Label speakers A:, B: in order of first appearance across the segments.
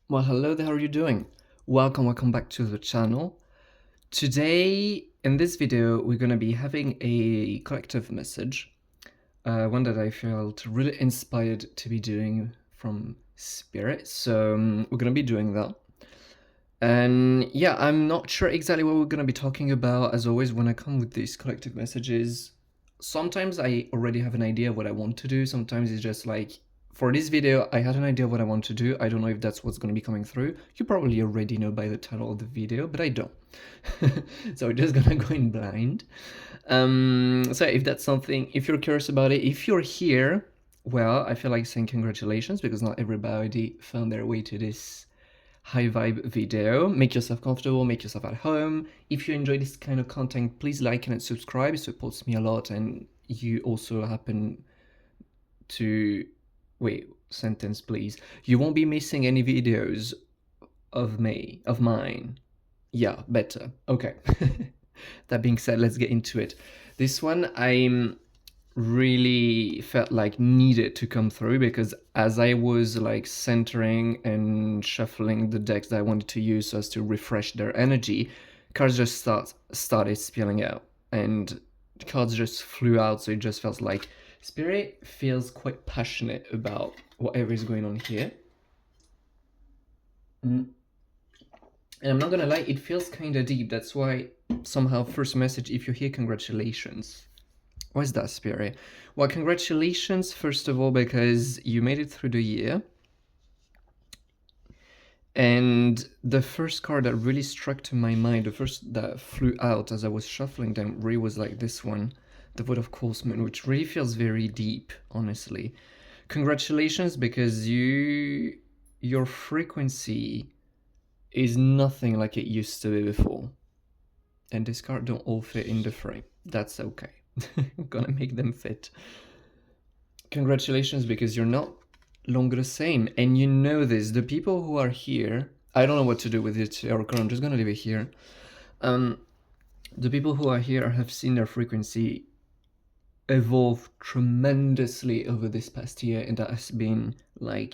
A: Well, hello there, how are you doing? Welcome back to the channel. Today, in this video, we're gonna be having a collective message, one that I felt really inspired to be doing from Spirit, so we're gonna be doing that. And yeah, I'm not sure exactly what we're gonna be talking about. As always, when I come with these collective messages, sometimes I already have an idea of what I want to do. Sometimes it's just like, for this video, I had an idea of what I want to do. I don't know if that's what's going to be coming through. You probably already know by the title of the video, but I don't. So we're just going to go in blind. So if that's something, if you're curious about it, if you're here, well, I feel like saying congratulations because not everybody found their way to this high vibe video. Make yourself comfortable, make yourself at home. If you enjoy this kind of content, please like and subscribe. It supports me a lot, and you also happen to wait, sentence please. You won't be missing any videos of mine. Yeah, better. Okay. That being said, let's get into it. This one I'm really felt like needed to come through because as I was like centering and shuffling the decks that I wanted to use so as to refresh their energy, cards just started spilling out and cards just flew out. So it just felt like Spirit feels quite passionate about whatever is going on here. And I'm not gonna lie, it feels kind of deep. That's why somehow first message, if you're here, congratulations. Why is that, Spirit? Well, congratulations, first of all, because you made it through the year. And the first card that really struck to my mind, the first that flew out as I was shuffling them, really was like this one, the Vote of Courseman, which really feels very deep, honestly. Congratulations, because your frequency is nothing like it used to be before. And this card don't all fit in the frame. That's okay. I'm gonna make them fit. Congratulations, because you're not longer the same, and you know this. The people who are here, I don't know what to do with it, Oracle, I'm just gonna leave it here. The people who are here have seen their frequency evolve tremendously over this past year, and that has been like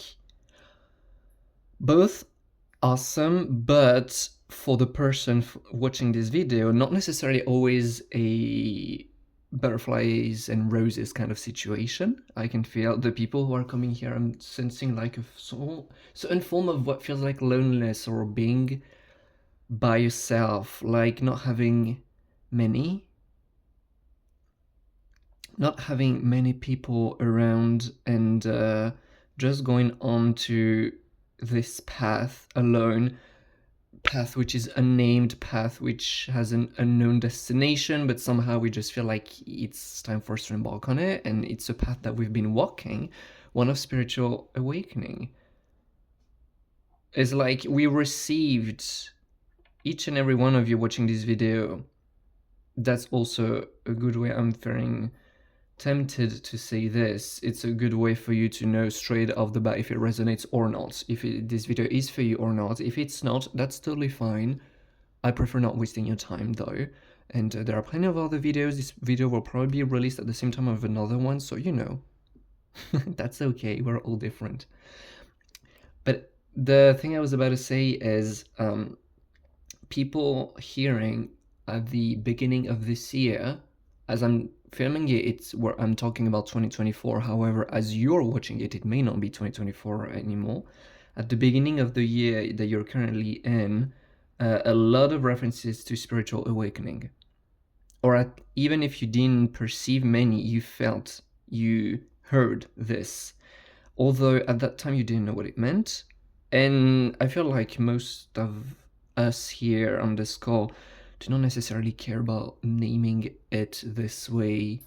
A: both awesome, but for the person watching this video, not necessarily always a butterflies and roses kind of situation. I can feel the people who are coming here, I'm sensing like a certain form of what feels like loneliness or being by yourself, like not having many people around, and just going on to this path alone, path which is unnamed, path which has an unknown destination, but somehow we just feel like it's time for us to embark on it, and it's a path that we've been walking, one of spiritual awakening. It's like we received, each and every one of you watching this video, that's also a good way. I'm feeling tempted to say this. It's a good way for you to know straight off the bat if it resonates or not, if this video is for you or not. If it's not, that's totally fine. I prefer not wasting your time though, and there are plenty of other videos. This video will probably be released at the same time of another one, so you know. That's okay, we're all different. But the thing I was about to say is people hearing at the beginning of this year, as I'm filming it, it's where I'm talking about 2024. However, as you're watching it, it may not be 2024 anymore. At the beginning of the year that you're currently in, a lot of references to spiritual awakening. Or even if you didn't perceive many, you felt, you heard this. Although at that time you didn't know what it meant. And I feel like most of us here on this call do not necessarily care about naming it this way.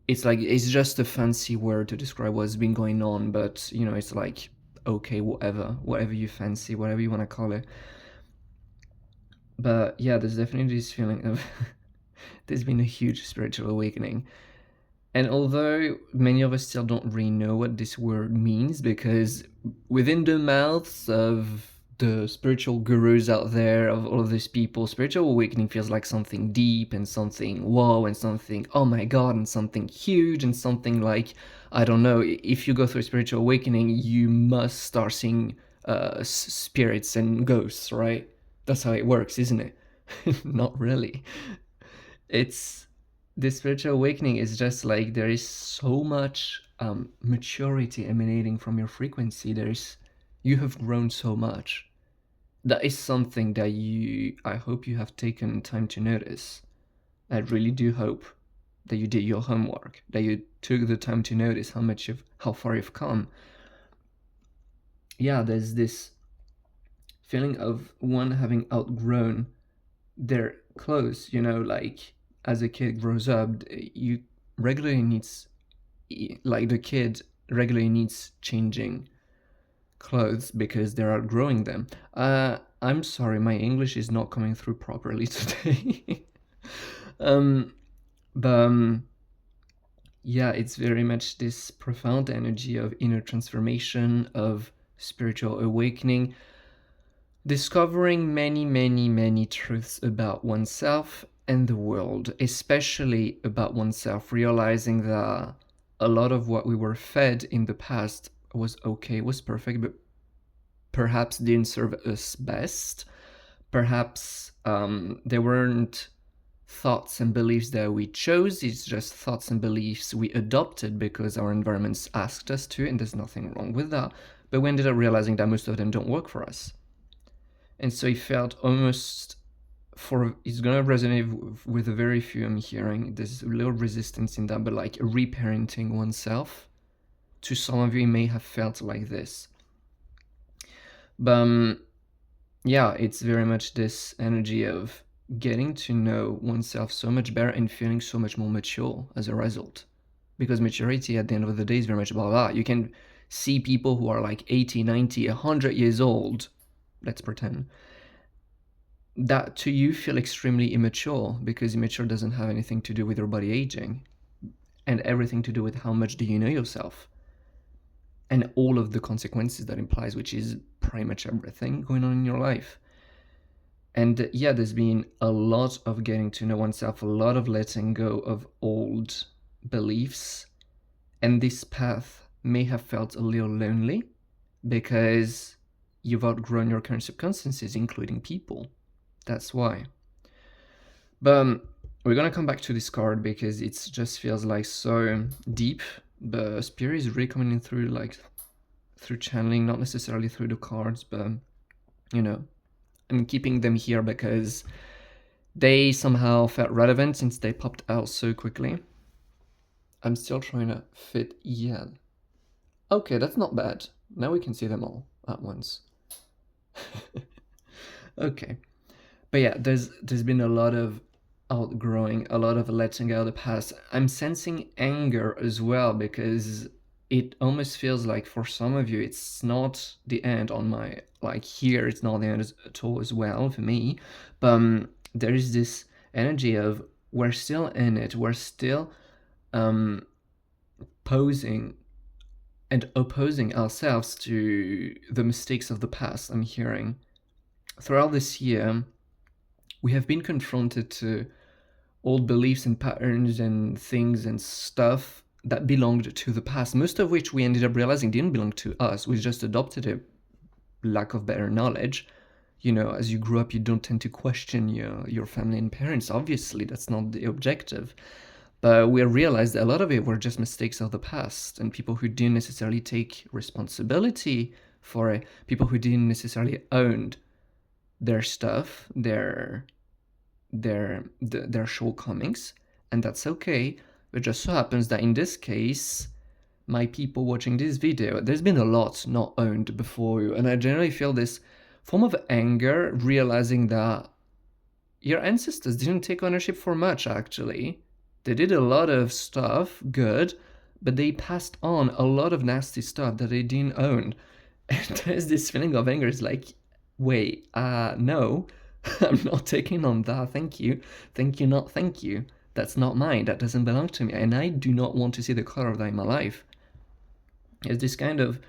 A: It's like, it's just a fancy word to describe what's been going on, but you know, it's like, okay, whatever you fancy, whatever you want to call it. But yeah, there's definitely this feeling of there's been a huge spiritual awakening. And although many of us still don't really know what this word means, because within the mouths of the spiritual gurus out there, of all of these people, spiritual awakening feels like something deep and something whoa and something oh my god and something huge and something like, I don't know, if you go through spiritual awakening, you must start seeing spirits and ghosts, right? That's how it works, isn't it? Not really. It's the spiritual awakening is just like there is so much maturity emanating from your frequency. You have grown so much. That is something that I hope you have taken time to notice. I really do hope that you did your homework, that you took the time to notice how far you've come. Yeah, there's this feeling of one having outgrown their clothes, like as a kid grows up, you regularly needs, like the kid regularly needs changing clothes because they're outgrowing them. I'm sorry, my English is not coming through properly today. um, but yeah, it's very much this profound energy of inner transformation, of spiritual awakening, discovering many, many, many truths about oneself and the world, especially about oneself, realizing that a lot of what we were fed in the past was okay, was perfect, but perhaps didn't serve us best. Perhaps they weren't thoughts and beliefs that we chose, it's just thoughts and beliefs we adopted because our environments asked us to, and there's nothing wrong with that. But we ended up realizing that most of them don't work for us. And so it felt almost, it's gonna resonate with a very few I'm hearing. There's a little resistance in that, but like reparenting oneself. To some of you, it may have felt like this. But yeah, it's very much this energy of getting to know oneself so much better and feeling so much more mature as a result. Because maturity at the end of the day is very much about that. You can see people who are like 80, 90, 100 years old, let's pretend, that to you feel extremely immature, because immature doesn't have anything to do with your body aging and everything to do with how much do you know yourself and all of the consequences that implies, which is pretty much everything going on in your life. And yeah, there's been a lot of getting to know oneself, a lot of letting go of old beliefs. And this path may have felt a little lonely because you've outgrown your current circumstances, including people. That's why. But we're gonna come back to this card because it just feels like so deep. The spirit is really coming in through channeling, not necessarily through the cards, but I'm keeping them here because they somehow felt relevant since they popped out so quickly. I'm still trying to fit, yeah. Okay, that's not bad. Now we can see them all at once. Okay. But yeah, there's been a lot of outgrowing, a lot of letting go of the past. I'm sensing anger as well because it almost feels like for some of you it's not the end on my, like here it's not the end at all as well for me. But there is this energy of we're still in it, we're still posing and opposing ourselves to the mistakes of the past. I'm hearing throughout this year we have been confronted to old beliefs and patterns and things and stuff that belonged to the past, most of which we ended up realizing didn't belong to us. We just adopted it, lack of better knowledge. As you grew up, you don't tend to question your family and parents. Obviously, that's not the objective. But we realized that a lot of it were just mistakes of the past and people who didn't necessarily take responsibility for it, people who didn't necessarily own their stuff, their shortcomings, and that's okay. It just so happens that in this case, my people watching this video, there's been a lot not owned before you, and I generally feel this form of anger, realizing that your ancestors didn't take ownership for much, actually. They did a lot of stuff, good, but they passed on a lot of nasty stuff that they didn't own. And there's this feeling of anger, it's like, wait, no, I'm not taking on that, thank you, not thank you. That's not mine, that doesn't belong to me, and I do not want to see the color of that in my life. It's this kind of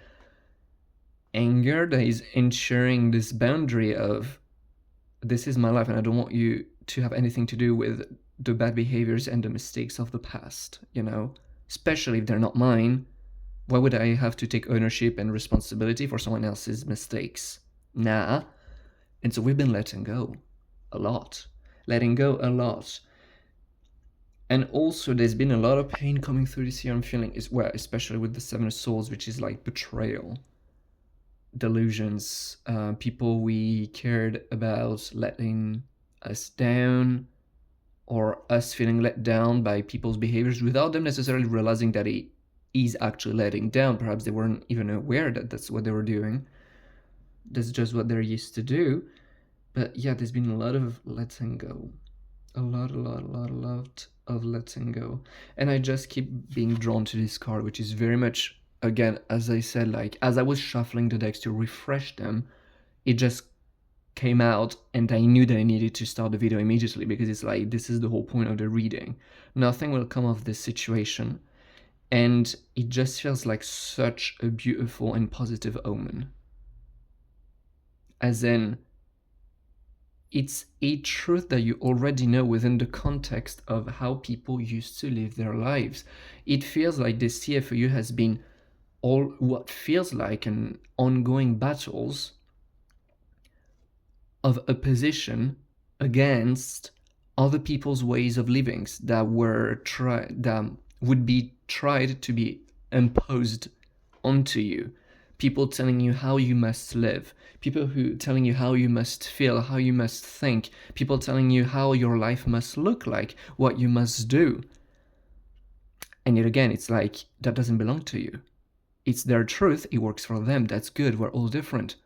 A: anger that is ensuring this boundary of, this is my life and I don't want you to have anything to do with the bad behaviors and the mistakes of the past, especially if they're not mine. Why would I have to take ownership and responsibility for someone else's mistakes? Nah. And so we've been letting go a lot. Letting go a lot. And also there's been a lot of pain coming through this year, I'm feeling, especially with the Seven of Swords, which is like betrayal, delusions, people we cared about letting us down, or us feeling let down by people's behaviors without them necessarily realizing that it is actually letting down. Perhaps they weren't even aware that that's what they were doing. That's just what they're used to do. But yeah, there's been a lot of letting go. A lot of letting go. And I just keep being drawn to this card, which is very much, again, as I said, like, as I was shuffling the decks to refresh them, it just came out and I knew that I needed to start the video immediately, because it's like, this is the whole point of the reading. Nothing will come of this situation. And it just feels like such a beautiful and positive omen. As in, it's a truth that you already know within the context of how people used to live their lives. It feels like the CFOU has been all what feels like an ongoing battles of opposition against other people's ways of living that would be tried to be imposed onto you. People telling you how you must live, people who telling you how you must feel, how you must think, people telling you how your life must look like, what you must do. And yet again, it's like, that doesn't belong to you. It's their truth, it works for them, that's good, we're all different.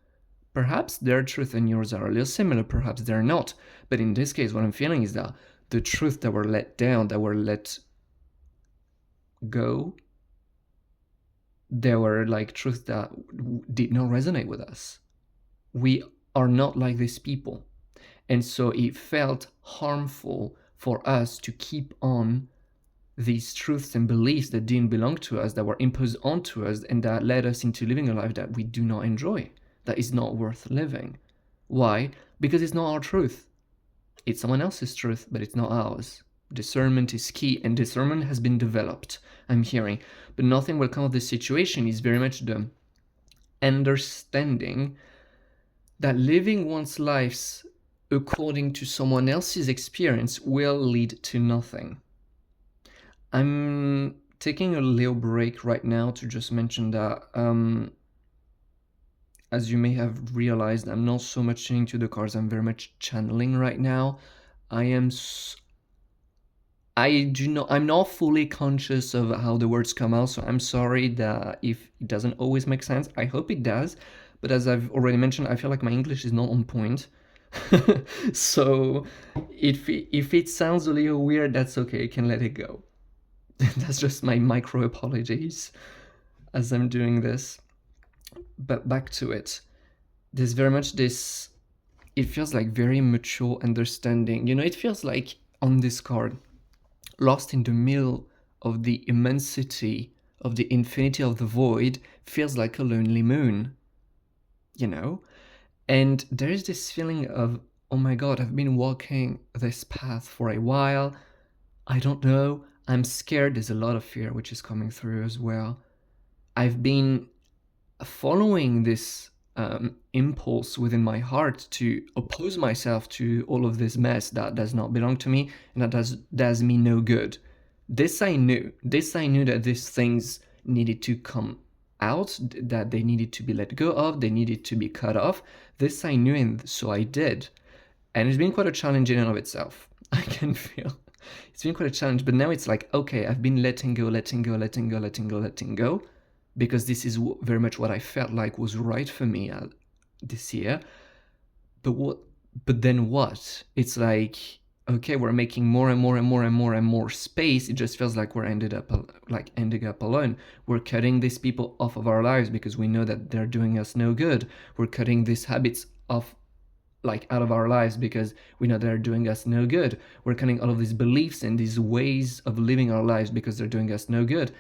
A: Perhaps their truth and yours are a little similar, perhaps they're not. But in this case, what I'm feeling is that the truth that were let down, that were let go, there were like truths that did not resonate with us. We are not like these people. And so it felt harmful for us to keep on these truths and beliefs that didn't belong to us, that were imposed onto us, and that led us into living a life that we do not enjoy, that is not worth living. Why? Because it's not our truth. It's someone else's truth, but it's not ours. Discernment is key, and discernment has been developed, I'm hearing. But nothing will come of this situation. Is very much the understanding that living one's lives according to someone else's experience will lead to nothing. I'm taking a little break right now to just mention that, as you may have realized, I'm not so much tuning to the cards, I'm very much channeling right now. I'm not fully conscious of how the words come out, so I'm sorry that if it doesn't always make sense. I hope it does, but as I've already mentioned, I feel like my English is not on point. So if it sounds a little weird, that's okay, I can let it go. That's just my micro apologies as I'm doing this. But back to it. There's very much this, it feels like very mature understanding. You know, it feels like on this card, lost in the middle of the immensity of the infinity of the void, feels like a lonely moon, you know? And there is this feeling of, oh my god, I've been walking this path for a while, I don't know, I'm scared. There's a lot of fear which is coming through as well. I've been following this impulse within my heart to oppose myself to all of this mess that does not belong to me and that does me no good. This I knew that these things needed to come out, that they needed to be let go of, they needed to be cut off. This I knew, and so I did. And it's been quite a challenge in and of itself. I can feel it's been quite a challenge, but now it's like, okay, I've been letting go, because this is very much what I felt like was right for me this year. But then what? It's like, okay, we're making more and more space. It just feels like we're ending up alone. We're cutting these people off of our lives because we know that they're doing us no good. We're cutting these habits off, like, out of our lives because we know they're doing us no good. We're cutting all of these beliefs and these ways of living our lives because they're doing us no good.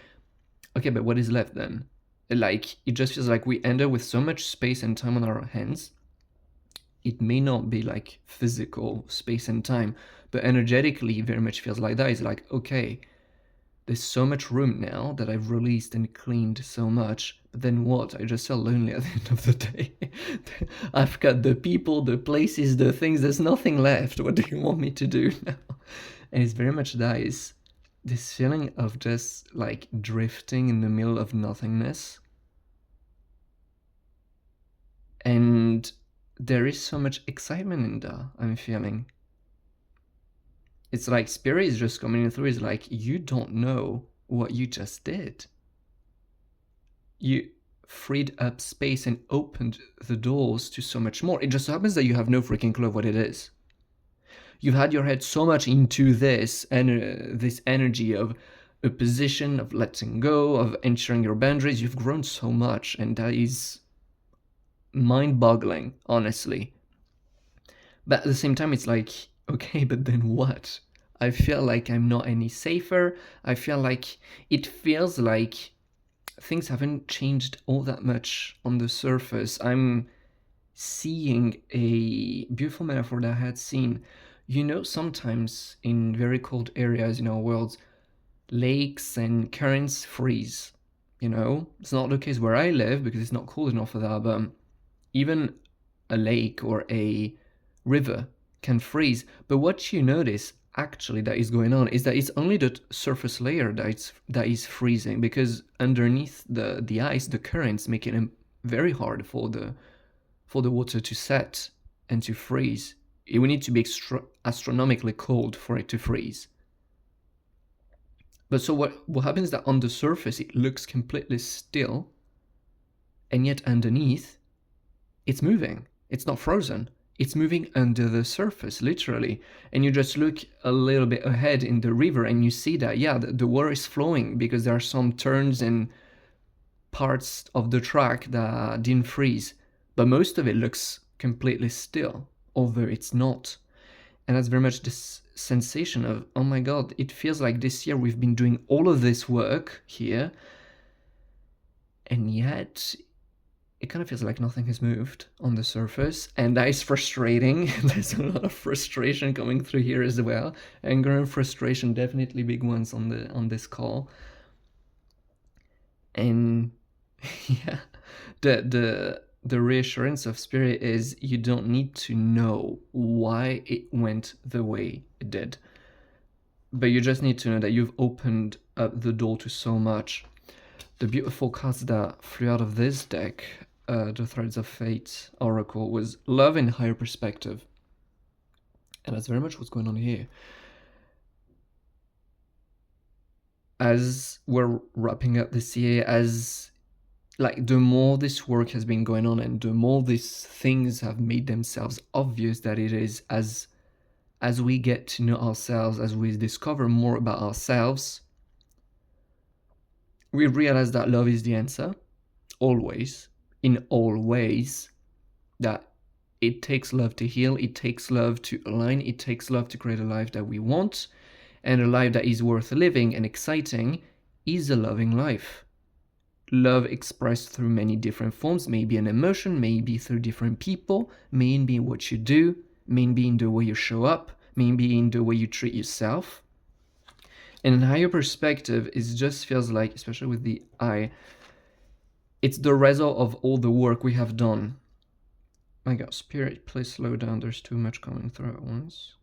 A: Okay, but what is left then? Like, it just feels like we end up with so much space and time on our hands. It may not be like physical space and time, but energetically it very much feels like that. It's like, okay, There's so much room now that I've released and cleaned so much. But then what? I just feel lonely at the end of the day. I've got the people, the places, the things. There's nothing left. What do you want me to do now? And it's very much that is this feeling of just like drifting in the middle of nothingness. And there is so much excitement in that, I'm feeling. It's like Spirit is just coming through. It's like, you don't know what you just did. You freed up space and opened the doors to so much more. It just happens that you have no freaking clue of what it is. You've had your head so much into this and this energy of a position, of letting go, of ensuring your boundaries. You've grown so much, and that is mind-boggling, honestly. But at the same time, it's like, okay, but then what? I feel like I'm not any safer. I feel like it feels like things haven't changed all that much on the surface. I'm seeing a beautiful metaphor that I had seen. You know, sometimes in very cold areas in our world, lakes and currents freeze. You know, it's not the case where I live because it's not cold enough for that, but even a lake or a river can freeze. But what you notice actually that is going on is that it's only the surface layer that is freezing, because underneath the ice, the currents make it very hard for the water to set and to freeze. It would need to be astronomically cold for it to freeze. But so what happens is that on the surface it looks completely still, and yet underneath it's moving. It's not frozen. It's moving under the surface, literally. And you just look a little bit ahead in the river and you see that, yeah, the water is flowing because there are some turns and parts of the track that didn't freeze. But most of it looks completely still, although it's not. And that's very much this sensation of, oh my God, it feels like this year we've been doing all of this work here, and yet it kind of feels like nothing has moved on the surface, and that is frustrating. There's a lot of frustration coming through here as well. Anger and frustration, definitely big ones on this call. And yeah, the reassurance of Spirit is you don't need to know why it went the way it did, but you just need to know that you've opened up the door to so much. The beautiful cards that flew out of this deck, the Threads of Fate Oracle, was love and higher perspective. And that's very much what's going on here. As we're wrapping up this year, as like the more this work has been going on and the more these things have made themselves obvious, that it is as we get to know ourselves, as we discover more about ourselves, we realize that love is the answer, always, in all ways, that it takes love to heal, it takes love to align, it takes love to create a life that we want, and a life that is worth living and exciting is a loving life. Love expressed through many different forms, maybe an emotion, maybe through different people, maybe in what you do, maybe in the way you show up, maybe in the way you treat yourself. And a higher perspective, it just feels like, especially with the eye, it's the result of all the work we have done. My God, Spirit, please slow down. There's too much coming through at once.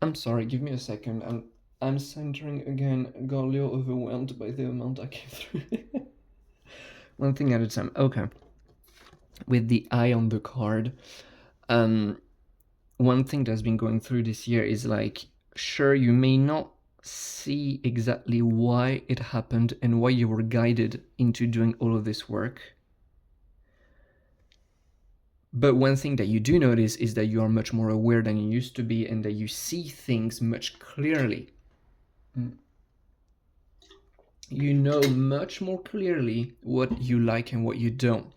A: I'm sorry, give me a second. I'm centering again. Got a little overwhelmed by the amount I came through. One thing at a time. Okay. With the eye on the card, one thing that's been going through this year is like, sure, you may not see exactly why it happened and why you were guided into doing all of this work. But one thing that you do notice is that you are much more aware than you used to be, and that you see things much clearly. You know much more clearly what you like and what you don't.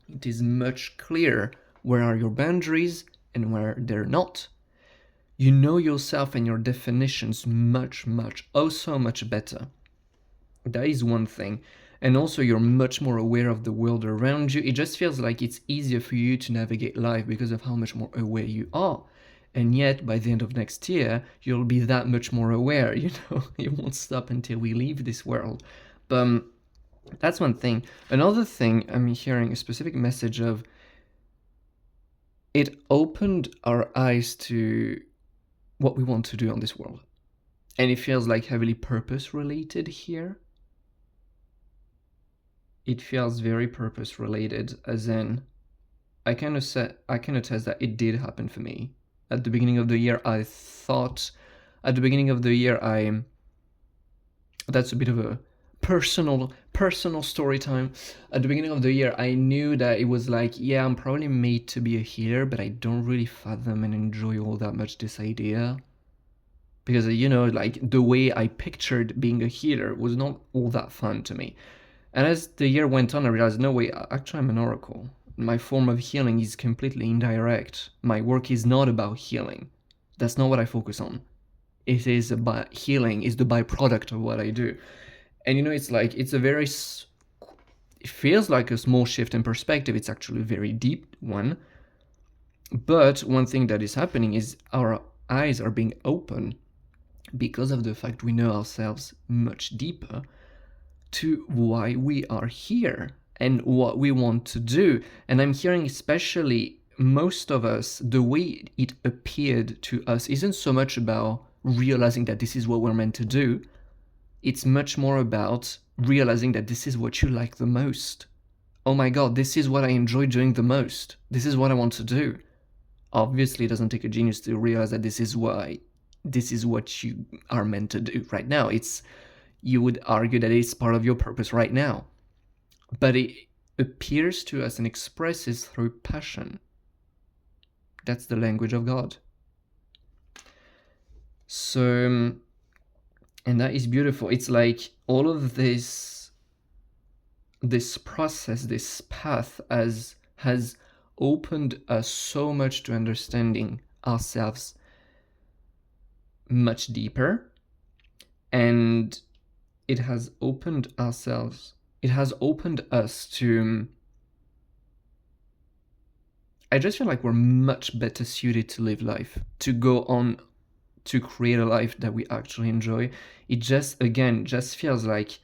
A: It is much clearer where are your boundaries and where they're not. You know yourself and your definitions much, oh so much better. That is one thing. And also you're much more aware of the world around you. It just feels like it's easier for you to navigate life because of how much more aware you are. And yet, by the end of next year, you'll be that much more aware, you know? It won't stop until we leave this world. But that's one thing. Another thing, I'm hearing a specific message of, it opened our eyes to what we want to do on this world. And it feels like heavily purpose related here. It feels very purpose related, as in, I can attest that it did happen for me. At the beginning of the year, that's a bit of a personal story time. At the beginning of the year, I knew that it was like, yeah, I'm probably made to be a healer, but I don't really fathom and enjoy all that much this idea. Because, you know, like the way I pictured being a healer was not all that fun to me. And as the year went on, I realized, no, wait, actually I'm an oracle. My form of healing is completely indirect. My work is not about healing. That's not what I focus on. It is about healing is the byproduct of what I do. And you know, it's like, it feels like a small shift in perspective. It's actually a very deep one. But one thing that is happening is our eyes are being open because of the fact we know ourselves much deeper to why we are here and what we want to do. And I'm hearing, especially most of us, the way it appeared to us isn't so much about realizing that this is what we're meant to do. It's much more about realizing that this is what you like the most. Oh my God, this is what I enjoy doing the most. This is what I want to do. Obviously, it doesn't take a genius to realize that this is what you are meant to do right now. You would argue that it's part of your purpose right now. But it appears to us and expresses through passion. That's the language of God. So, and that is beautiful. It's like all of this process, this path has opened us so much to understanding ourselves much deeper, and it has opened us to, I just feel like we're much better suited to live life, to go on to create a life that we actually enjoy. It just feels like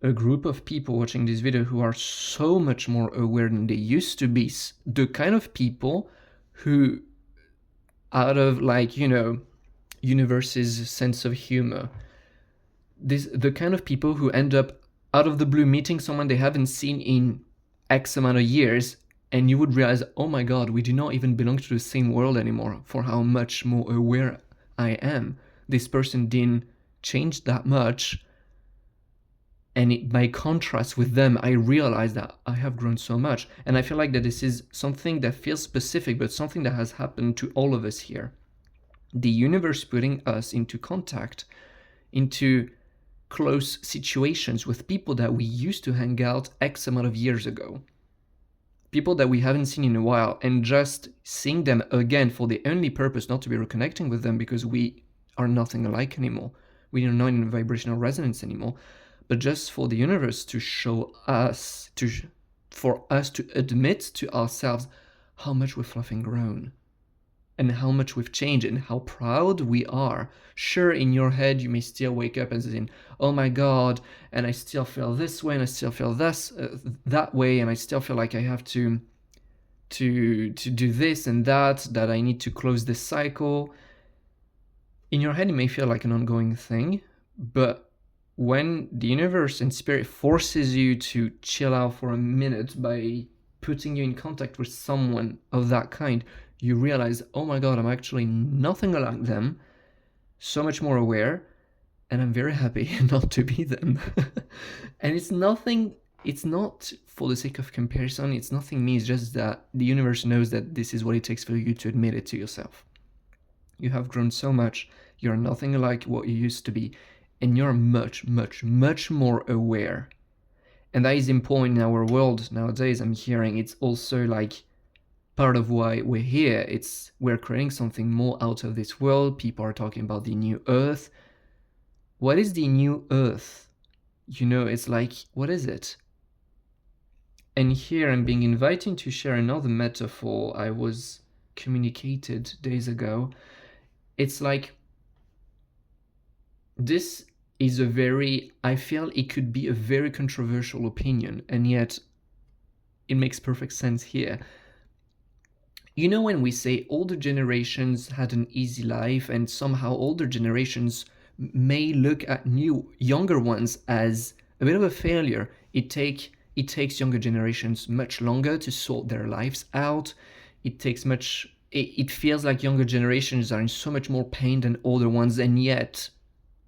A: a group of people watching this video who are so much more aware than they used to be. The kind of people who, out of, like, you know, universe's sense of humor, the kind of people who end up out of the blue meeting someone they haven't seen in X amount of years, and you would realize, oh my God, we do not even belong to the same world anymore for how much more aware I am. This person didn't change that much, and by contrast with them, I realize that I have grown so much. And I feel like that this is something that feels specific, but something that has happened to all of us here. The universe putting us into contact, into close situations with people that we used to hang out X amount of years ago. People that we haven't seen in a while, and just seeing them again for the only purpose not to be reconnecting with them because we are nothing alike anymore. We are not in vibrational resonance anymore, but just for the universe to show us, for us to admit to ourselves how much we've fluffing grown and how much we've changed and how proud we are. Sure, in your head, you may still wake up and say, oh my God, and I still feel this way, and I still feel that way, and I still feel like I have to do this and that I need to close this cycle. In your head, it may feel like an ongoing thing, but when the universe and spirit forces you to chill out for a minute by putting you in contact with someone of that kind, you realize, oh my God, I'm actually nothing like them, so much more aware, and I'm very happy not to be them. And it's not for the sake of comparison, it's nothing mean, it's just that the universe knows that this is what it takes for you to admit it to yourself. You have grown so much, you're nothing like what you used to be, and you're much, much, much more aware. And that is important in our world nowadays. I'm hearing it's also like part of why we're here. We're creating something more out of this world. People are talking about the new earth. What is the new earth? You know, it's like, what is it? And here I'm being invited to share another metaphor I was communicated days ago, it's like this is a very, I feel it could be a very controversial opinion, and yet it makes perfect sense here. You know, when we say older generations had an easy life, and somehow older generations may look at younger ones as a bit of a failure. It takes younger generations much longer to sort their lives out. It feels like younger generations are in so much more pain than older ones, and yet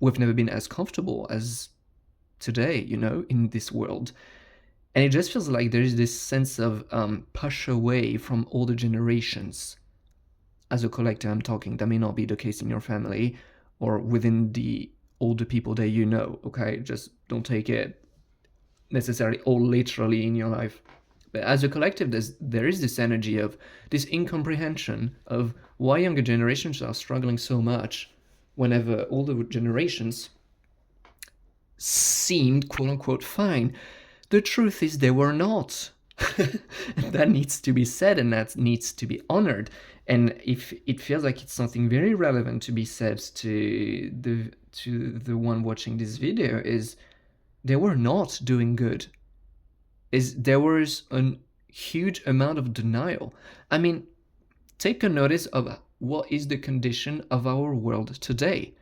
A: we've never been as comfortable as today, in this world. And it just feels like there is this sense of push away from older generations. As a collective, I'm talking, that may not be the case in your family or within the older people that you know, okay? Just don't take it necessarily all literally in your life. But as a collective, there is this energy of this incomprehension of why younger generations are struggling so much whenever older generations seemed, quote unquote, fine. The truth is they were not. That needs to be said, and that needs to be honored. And if it feels like it's something very relevant to be said to the one watching this video, is they were not doing good. There was a huge amount of denial. I mean, take a notice of what is the condition of our world today.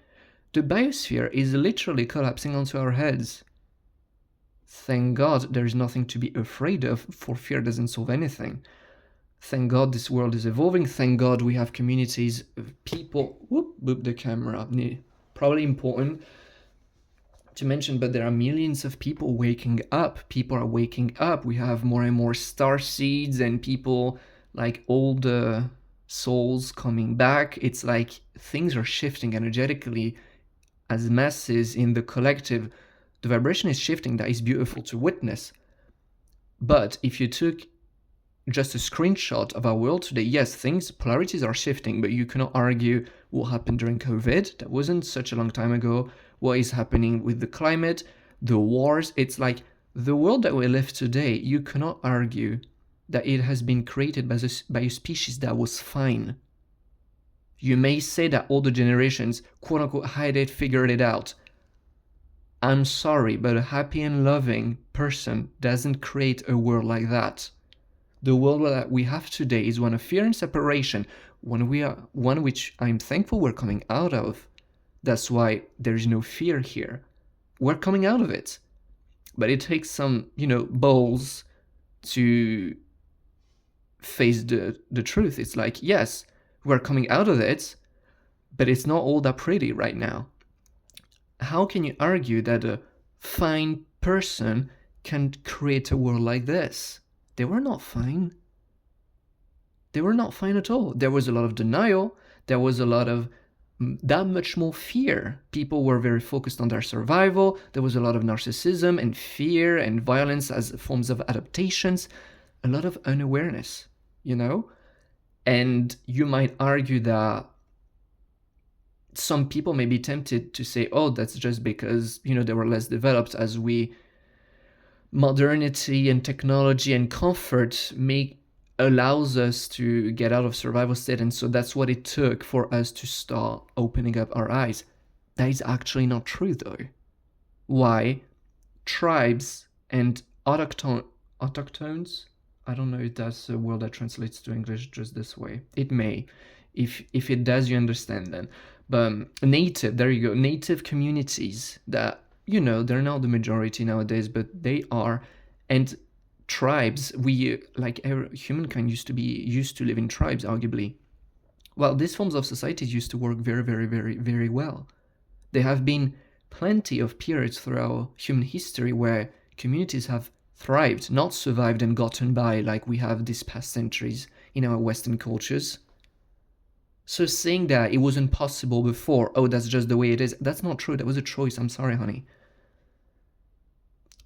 A: The biosphere is literally collapsing onto our heads. Thank God there is nothing to be afraid of, for fear doesn't solve anything. Thank God this world is evolving. Thank God we have communities of people. Whoop, the camera. Probably important to mention, but there are millions of people waking up. People are waking up. We have more and more star seeds and people like old souls coming back. It's like things are shifting energetically as masses in the collective. The vibration is shifting. That is beautiful to witness. But if you took just a screenshot of our world today, yes, polarities are shifting, but you cannot argue what happened during COVID. That wasn't such a long time ago. What is happening with the climate, the wars. It's like the world that we live today, you cannot argue that it has been created by a species that was fine. You may say that older generations, quote unquote, had it, figured it out. I'm sorry, but a happy and loving person doesn't create a world like that. The world that we have today is one of fear and separation, one which I'm thankful we're coming out of. That's why there is no fear here. We're coming out of it. But it takes some, balls to face the truth. It's like, yes, we're coming out of it, but it's not all that pretty right now. How can you argue that a fine person can create a world like this? They were not fine. They were not fine at all. There was a lot of denial. There was a lot of that much more fear. People were very focused on their survival. There was a lot of narcissism and fear and violence as forms of adaptations. A lot of unawareness, And you might argue that some people may be tempted to say, oh, that's just because, they were less developed, as modernity and technology and comfort allows us to get out of survival state, and so that's what it took for us to start opening up our eyes. That is actually not true, though. Why? Tribes and autochtones, I don't know if that's a word that translates to English just this way. It may. If it does, you understand then. But native communities that, they're not the majority nowadays, but they are. And tribes, humankind used to live in tribes, arguably. Well, these forms of societies used to work very, very, very, very well. There have been plenty of periods throughout human history where communities have thrived, not survived and gotten by like we have these past centuries in our Western cultures. So saying that it wasn't possible before, oh, that's just the way it is, that's not true. That was a choice. I'm sorry, honey.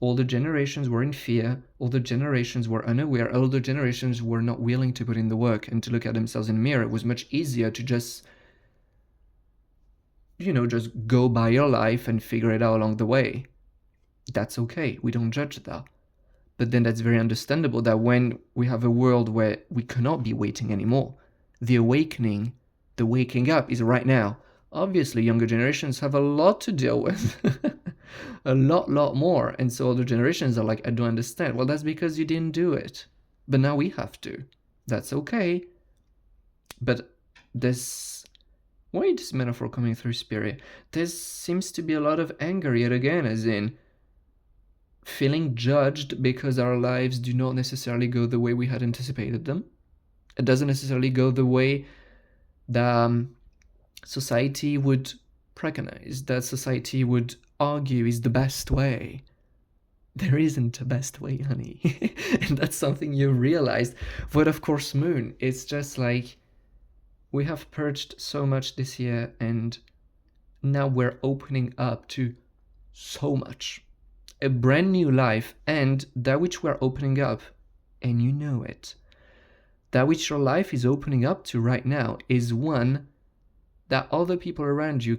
A: Older generations were in fear. Older generations were unaware. Older generations were not willing to put in the work and to look at themselves in the mirror. It was much easier to just go by your life and figure it out along the way. That's okay. We don't judge that. But then that's very understandable that when we have a world where we cannot be waiting anymore, The awakening, the waking up is right now. Obviously, younger generations have a lot to deal with. A lot more. And so older generations are like, I don't understand. Well, that's because you didn't do it. But now we have to. That's okay. But this, why is this metaphor coming through, Spirit? There seems to be a lot of anger yet again, as in feeling judged because our lives do not necessarily go the way we had anticipated them. It doesn't necessarily go the way that society would preconize, that society would argue is the best way. There isn't a best way, honey. And that's something you realized. But of course, Moon, it's just like we have purged so much this year, and now we're opening up to so much. A brand new life, and that which we're opening up, and you know it, that which your life is opening up to right now is one that other people around you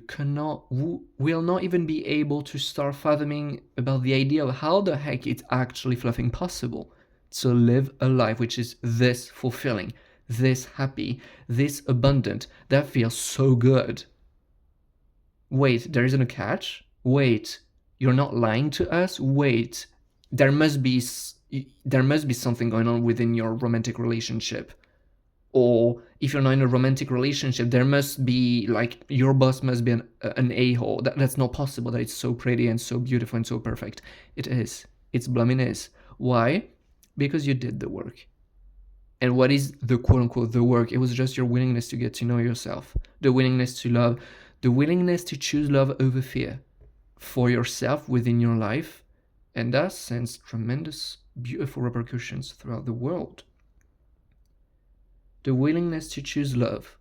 A: will not even be able to start fathoming about the idea of how the heck it's actually fluffing possible to live a life which is this fulfilling, this happy, this abundant, that feels so good. Wait, there isn't a catch? Wait, you're not lying to us? Wait, there must be something going on within your romantic relationship. Or if you're not in a romantic relationship, there must be, like, your boss must be an a-hole. That's not possible, that it's so pretty and so beautiful and so perfect. It is. It's blooming is. Why? Because you did the work. And what is the quote-unquote the work? It was just your willingness to get to know yourself, the willingness to love, the willingness to choose love over fear for yourself within your life, and that sends tremendous, beautiful repercussions throughout the world. The willingness to choose love,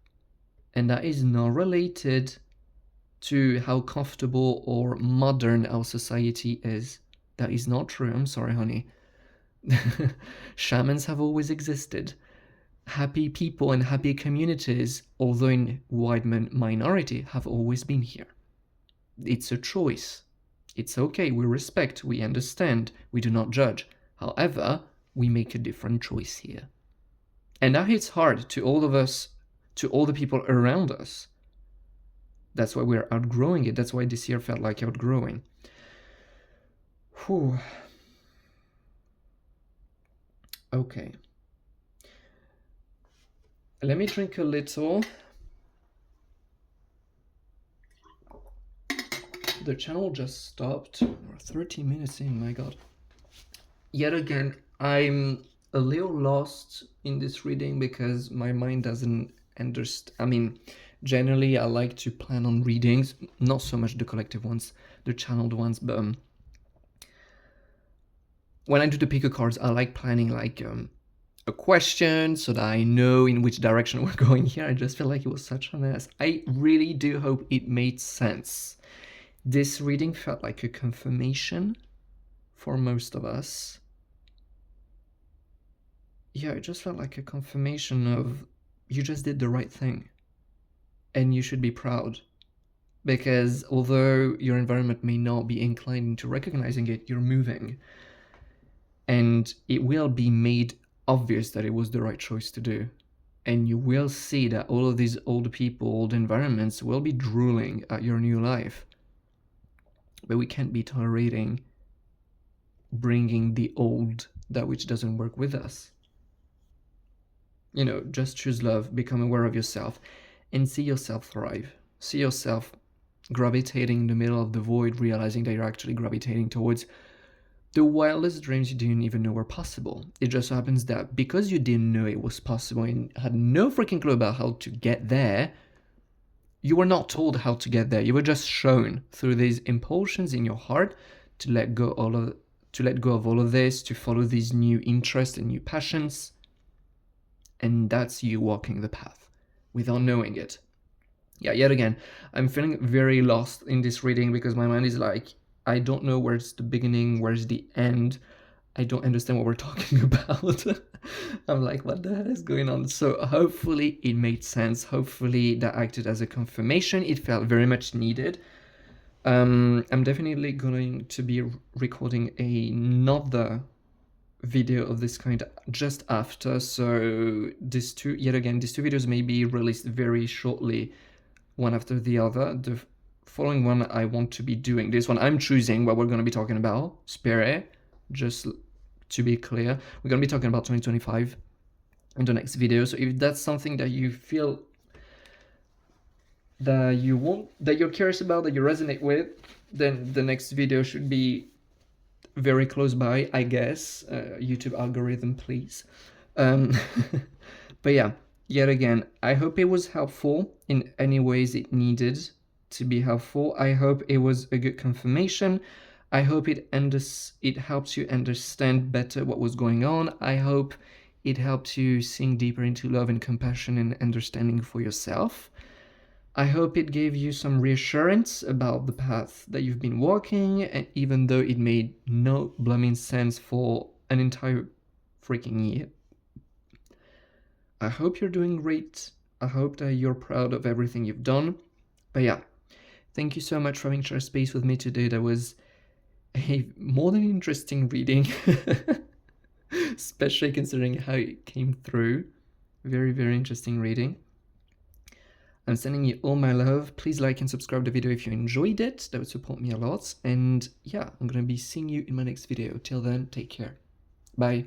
A: and that is not related to how comfortable or modern our society is. That is not true. I'm sorry, honey. Shamans have always existed. Happy people and happy communities, although in wide minority, have always been here. It's a choice. It's okay. We respect, we understand, we do not judge. However, we make a different choice here. And that hits hard to all of us, to all the people around us. That's why we're outgrowing it. That's why this year felt like outgrowing. Whew. Okay. Let me drink a little. The channel just stopped. We're 30 minutes in, my God. Yet again, I'm a little lost in this reading because my mind doesn't understand. I mean, generally I like to plan on readings, not so much the collective ones, the channeled ones, but when I do the pick a cards, I like planning like a question so that I know in which direction we're going here. I just feel like it was such a mess. I really do hope it made sense. This reading felt like a confirmation for most of us. Yeah, it just felt like a confirmation of you just did the right thing and you should be proud, because although your environment may not be inclined into recognizing it, you're moving, and it will be made obvious that it was the right choice to do, and you will see that all of these old people, old environments will be drooling at your new life. But we can't be tolerating bringing the old, that which doesn't work with us. You know, just choose love, become aware of yourself, and see yourself thrive. See yourself gravitating in the middle of the void, realizing that you're actually gravitating towards the wildest dreams you didn't even know were possible. It just so happens that because you didn't know it was possible and had no freaking clue about how to get there, you were not told how to get there. You were just shown through these impulsions in your heart to let go of all of this, to follow these new interests and new passions. And that's you walking the path without knowing it. Yeah, yet again, I'm feeling very lost in this reading because my mind is like, I don't know where's the beginning, where's the end. I don't understand what we're talking about. I'm like, what the hell is going on? So hopefully it made sense. Hopefully that acted as a confirmation. It felt very much needed. I'm definitely going to be recording another video of this kind just after, so these two videos may be released very shortly, one after the other. The following one I want to be doing, this one I'm choosing what we're going to be talking about, Spere, just to be clear. We're going to be talking about 2025 in the next video, so if that's something that you feel that you want, that you're curious about, that you resonate with, then the next video should be very close by, I guess. YouTube algorithm, please. But yeah, yet again, I hope it was helpful in any ways it needed to be helpful. I hope it was a good confirmation. I hope it helps you understand better what was going on. I hope it helped you sink deeper into love and compassion and understanding for yourself. I hope it gave you some reassurance about the path that you've been walking, and even though it made no blooming sense for an entire freaking year. I hope you're doing great. I hope that you're proud of everything you've done. But yeah, thank you so much for having shared space with me today. That was a more than interesting reading, especially considering how it came through. Very, very interesting reading. I'm sending you all my love. Please like and subscribe the video if you enjoyed it. That would support me a lot. And yeah, I'm going to be seeing you in my next video. Till then, take care. Bye.